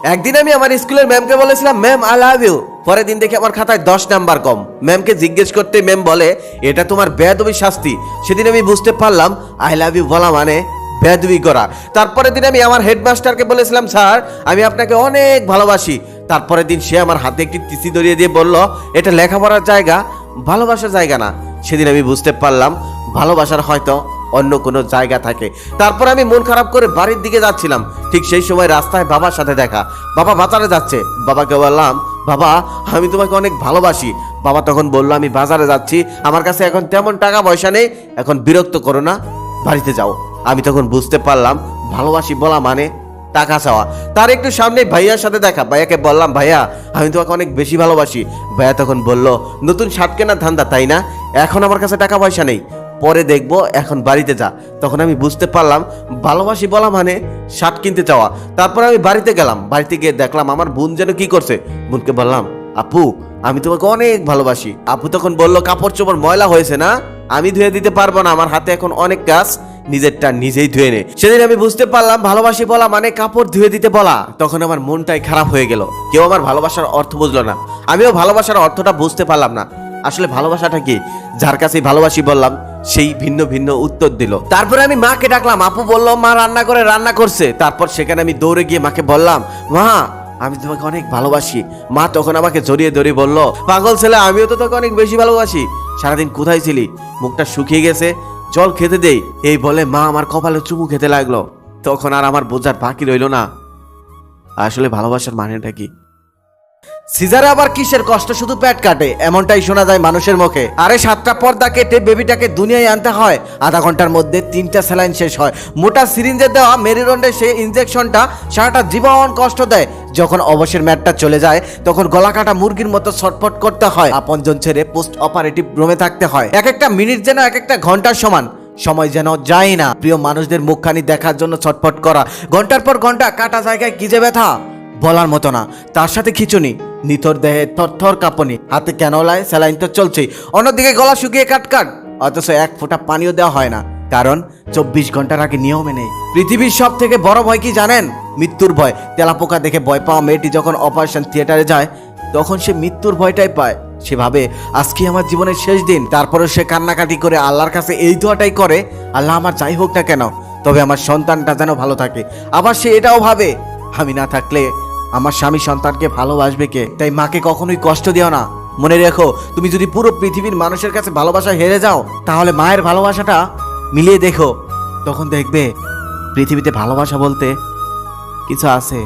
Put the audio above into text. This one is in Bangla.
একদিন আমি আমার স্কুলের ম্যামকে বলেছিলাম, ম্যাম আই লাভ ইউ। পরের দিন দেখে আমার খাতায় 10 নাম্বার কম। ম্যামকে জিজ্ঞেস করতে ম্যাম বলে, এটা তোমার বেয়াদবি শাস্তি। সেদিন আমি বুঝতে পারলাম আই লাভ ইউ বলা মানে বেয়াদবি করা। তারপরের দিন আমি আমার হেডমাস্টারকে বলেছিলাম, স্যার আমি আপনাকে অনেক ভালোবাসি। তারপরের দিন সে আমার হাতে একটি টিসি ধরিয়ে দিয়ে বলল, এটা লেখাপড়ার জায়গা, ভালোবাসার জায়গা না। সেদিন আমি বুঝতে পারলাম ভালোবাসার হয়তো অন্য কোনো জায়গা থাকে। তারপর আমি মন খারাপ করে বাড়ির দিকে যাচ্ছিলাম, ঠিক সেই সময় রাস্তায় বাবার সাথে দেখা। বাবা বাজারে যাচ্ছে। বাবাকে বললাম, বাবা আমি তোমাকে অনেক ভালোবাসি। বাবা তখন বলল, আমি বাজারে যাচ্ছি, আমার কাছে এখন তেমন টাকা পয়সা নেই, এখন বিরক্ত করো না, বাড়িতে যাও। আমি তখন বুঝতে পারলাম ভালোবাসি বলা মানে টাকা চাওয়া। তার একটু সামনে ভাইয়ার সাথে দেখা। ভাইয়াকে বললাম, ভাইয়া আমি তোমাকে অনেক বেশি ভালোবাসি। ভাইয়া তখন বলল, নতুন শার্ট কেনার ধান্দা তাই না? এখন আমার কাছে টাকা পয়সা নেই, পরে দেখবো, এখন বাড়িতে যা। তখন আমি বুঝতে পারলাম ভালোবাসি বলা মানে শার্ট কিনতে চাওয়া। তারপর আমি বাড়িতে গেলাম। বাড়িতে গিয়ে দেখলাম আমার বোন যেন কি করছে। বোনকে বললাম, আপু আমি তোমাকে অনেক ভালোবাসি। আপু তখন বলল, কাপড় চোপড় ময়লা হয়েছে না, আমি ধুয়ে দিতে পারবো না, আমার হাতে এখন অনেক কাজ, নিজেরটা নিজেই ধুয়ে নে। সেদিন আমি বুঝতে পারলাম ভালোবাসি বলা মানে কাপড় ধুয়ে দিতে বলা। তখন আমার মনটাই খারাপ হয়ে গেল। কেউ আমার ভালোবাসার অর্থ বুঝলো না, আমিও ভালোবাসার অর্থটা বুঝতে পারলাম না। আসলে ভালোবাসাটা কি? যার কাছে ভালোবাসি বললাম সেই ভিন্ন ভিন্ন উত্তর দিল। তারপরে আমি মাকে ডাকলাম। আপু বলল মা রান্না করে রান্না করছে। তারপর সেখানে আমি দৌড়ে গিয়ে মাকে বললাম, মা আমি তোমাকে অনেক ভালোবাসি। মা তখন আমাকে জড়িয়ে ধরে বলল, পাগল ছেলে, আমিও তো তোকে অনেক বেশি ভালোবাসি। সারাদিন কোথায় ছিলি? মুখটা শুকিয়ে গেছে, জল খেতে দেই। এই বলে মা আমার কপালে চুমু খেতে লাগলো। তখন আর আমার বোঝার বাকি রইল না আসলে ভালোবাসার মানেটা কি। সিজারে আবার কিসের কষ্ট, শুধু পেট কাটে, এমনটাই শোনা যায় মানুষের মুখে। আরে 7টা পর্দা কেটে বেবিটাকে দুনিয়ায় আনতে হয়, আধা ঘন্টার মধ্যে 3টা স্যালাইন শেষ হয়। মোটা সিরিঞ্জে দেওয়া মেরিরন্ডে সেই ইনজেকশনটা সারাটা জীবন কষ্ট দেয়। যখন অবসর ম্যাটটা চলে যায় তখন গলা কাটা মুরগির মতো ছটফট করতে হয়। আপনজন ছেড়ে পোস্ট অপারেটিভ রুমে থাকতে হয়। এক একটা মিনিট যেন এক একটা ঘন্টার সমান, সময় যেন যায় না। প্রিয় মানুষদের মুখখানি দেখার জন্য ছটফট করা, ঘন্টার পর ঘন্টা কাটা জায়গায় কি যে ব্যথা বলার মতো না। তার সাথে খিচুনি, নিথর দেহে থরথর কাঁপুনি, হাতে ক্যানোলায় স্যালাইন তো চলছেই, অন্যদিকে গলা শুকিয়ে কাটকাট, অথচ এক ফোঁটা পানিও দেওয়া হয় না, কারণ 24 ঘন্টার আগে নিয়মে নেই। পৃথিবীর সব থেকে বড় ভয় কি জানেন? মৃত্যুর ভয়। তেলাপোকা দেখে ভয় পাওয়া মেয়েটি যখন অপারেশন থিয়েটারে যায় তখন সে মৃত্যুর ভয়টাই পায়। সে ভাবে আজকে আমার জীবনের শেষ দিন। তারপরে সে কান্নাকাটি করে আল্লাহর কাছে এই দোয়াটাই করে, আল্লাহ আমার যাই হোক না কেন, তবে আমার সন্তানটা যেন ভালো থাকে। আবার সে এটাও ভাবে, আমি না থাকলে আমার স্বামী সন্তানকে ভালোবাসবে কে? তাই মাকে কখনোই কষ্ট দিও না। মনে রেখো, তুমি যদি পুরো পৃথিবীর মানুষের কাছে ভালোবাসা হেরে যাও তাহলে মায়ের ভালোবাসাটা মিলিয়ে দেখো, তখন দেখবে পৃথিবীতে ভালোবাসা বলতে কিছু আছে।